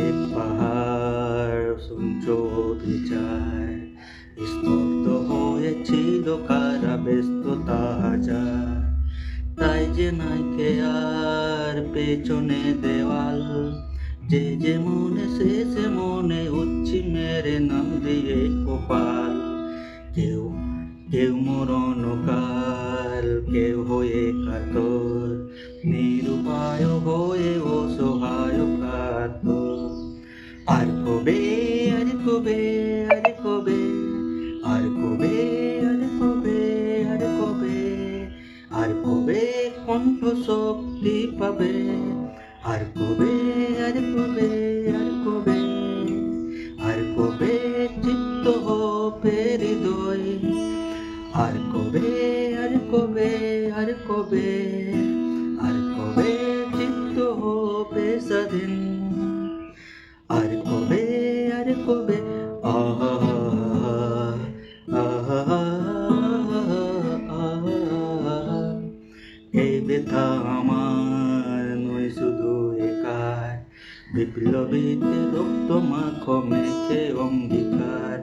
এক পাহাড় সূর্য যায় স্তব্ধ হয়েছিল কারা ব্যস্ততা যায় তাই যে নাই কে আর পেছনে দেওয়াল যে মনে সে মনে উচ্ছি মেরে নাম দিয়ে কপাল কেউ কেউ মরণকাল কেউ হয়ে কাতর নিরুপায় হয়ে অসহায় কাতর আর কবে আর কবে আর কবে আর কবে আর কবে আর কবে আর কবে কণ্ঠ শক্তি পাবে আর কবে আর কবে আর কবে আর কবে চিত্ত হবে হৃদয় আর কবে আর কবে আর কবে আর কবে চিত্ত হবে স্বাধীন আর কবে আহা আহা এই ব্যথা আমার নয় শুধু একার বিপ্লবীতে রক্ত মাখো মেখে অঙ্গীকার